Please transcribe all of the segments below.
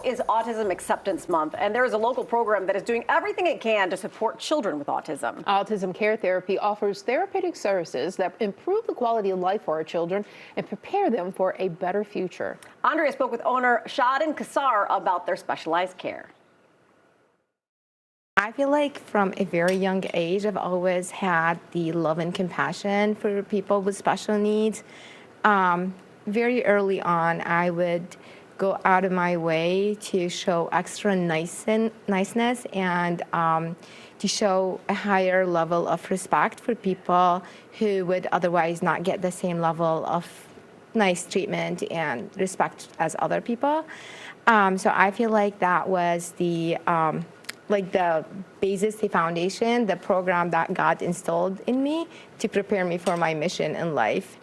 is Autism Acceptance Month, and there is a local program that is doing everything it can to support children with autism. Autism Care Therapy offers therapeutic services that improve the quality of life for our children and prepare them for a better future. Andrea spoke with owner Shaden Kassar about their specialized care. I feel like from a very young age, I've always had the love and compassion for people with special needs. Very early on, I would go out of my way to show extra niceness and to show a higher level of respect for people who would otherwise not get the same level of nice treatment and respect as other people. So I feel like that was the basis, the foundation, the program that God installed in me to prepare me for my mission in life.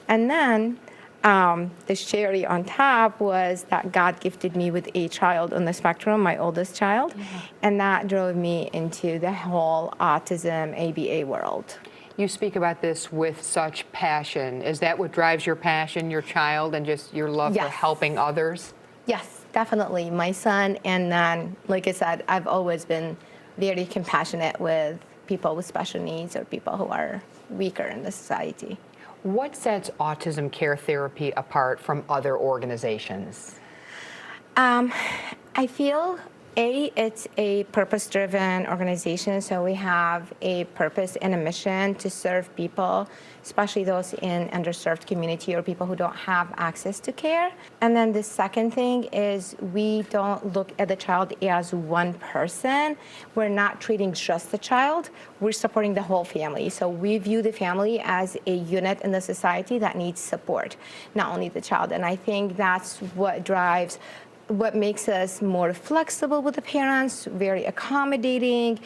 And then the cherry on top was that God gifted me with a child on the spectrum, my oldest child, and that drove me into the whole autism ABA world. You speak about this with such passion. Is that what drives your passion, your child, and just your love for helping others? Yes, definitely. My son, and then, like I said, I've always been very compassionate with people with special needs or people who are weaker in the society. What sets Autism Care Therapy apart from other organizations? I feel, it's a purpose-driven organization, so we have a purpose and a mission to serve people, especially those in underserved community or people who don't have access to care. And then the second thing is we don't look at the child as one person. We're not treating just the child, we're supporting the whole family. So we view the family as a unit in the society that needs support, not only the child. And I think that's what makes us more flexible with the parents, very accommodating,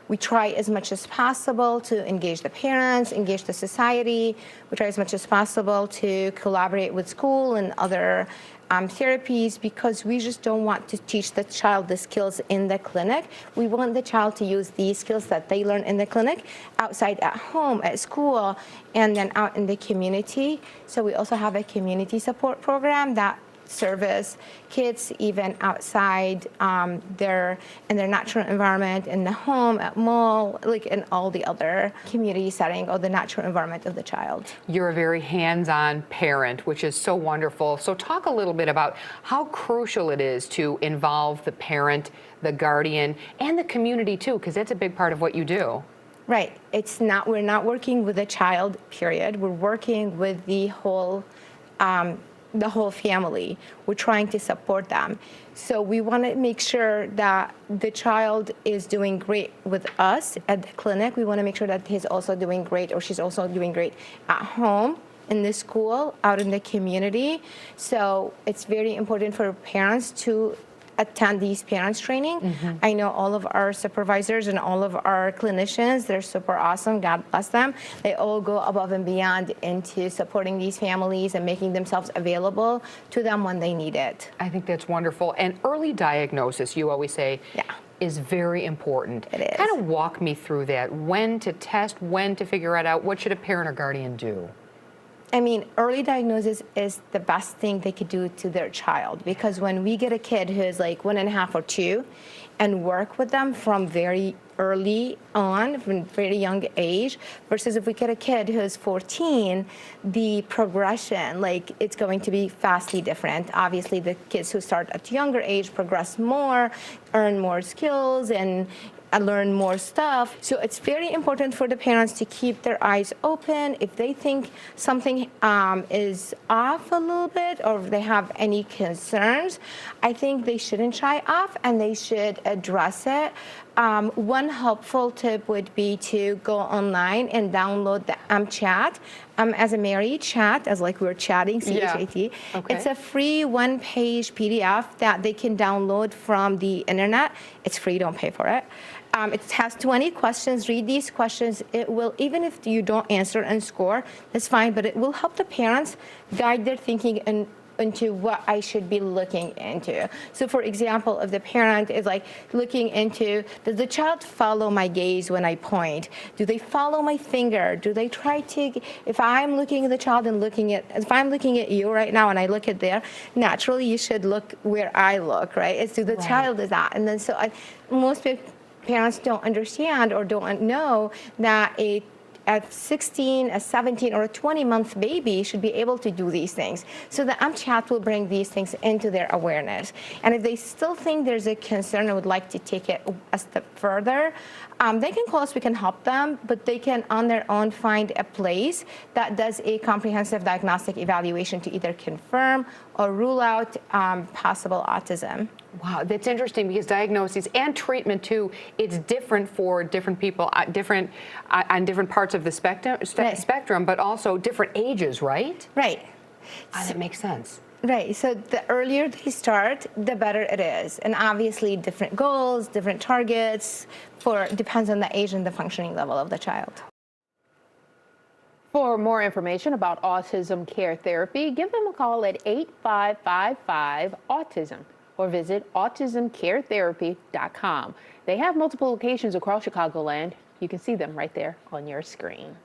we try as much as possible to engage the parents, engage the society. We try as much as possible to collaborate with school and other therapies, because we just don't want to teach the child the skills in the clinic. We want the child to use these skills that they learn in the clinic outside at home, at school, and then out in the community. So we also have a community support program that service kids even outside in their natural environment, in the home, at mall, like in all the other community setting or the natural environment of the child. You're a very hands-on parent, which is so wonderful. So talk a little bit about how crucial it is to involve the parent, the guardian, and the community too, because that's a big part of what you do. Right. We're not working with a child, period. We're working with the whole family. We're trying to support them. So we want to make sure that the child is doing great with us at the clinic. We want to make sure that he's also doing great, or she's also doing great at home, in the school, out in the community. So it's very important for parents to attend these parents training. I know all of our supervisors and all of our clinicians, they're super awesome, God bless them. They all go above and beyond into supporting these families and making themselves available to them when they need it. I think that's wonderful. And early diagnosis, you always say, is very important. It is. Kind of walk me through that. When to test, when to figure it out, what should a parent or guardian do? I mean, early diagnosis is the best thing they could do to their child, because when we get a kid who's like 1.5 or 2 and work with them from very early on, from very young age, versus if we get a kid who's 14, the progression, it's going to be vastly different. Obviously, the kids who start at a younger age progress more, earn more skills, and learn more stuff. So it's very important for the parents to keep their eyes open. If they think something is off a little bit, or if they have any concerns, I think they shouldn't shy off and they should address it. One helpful tip would be to go online and download the MChat. As a married chat, as like we were chatting, C-H-A-T. Okay. It's a free one-page PDF that they can download from the internet. It's free, don't pay for it. It has 20 questions. Read these questions. It will, even if you don't answer and score, that's fine, but it will help the parents guide their thinking into what I should be looking into. So for example, if the parent is like looking into, does the child follow my gaze when I point? Do they follow my finger? Do they try to, if I'm looking at the child and if I'm looking at you right now and I look at there, naturally you should look where I look, right? It's to the child is that. And then so most parents don't understand or don't know that at 16, a 17, or a 20-month baby should be able to do these things. So the MChat will bring these things into their awareness. And if they still think there's a concern and would like to take it a step further, they can call us, we can help them, but they can on their own find a place that does a comprehensive diagnostic evaluation to either confirm or rule out possible autism. Wow, that's interesting because diagnoses and treatment too, it's different for different people, on different parts of the spectrum, but also different ages, right? Right. That makes sense. Right, so the earlier they start, the better it is. And obviously different goals, different targets, depends on the age and the functioning level of the child. For more information about Autism Care Therapy, give them a call at 8555-AUTISM or visit autismcaretherapy.com. They have multiple locations across Chicagoland. You can see them right there on your screen.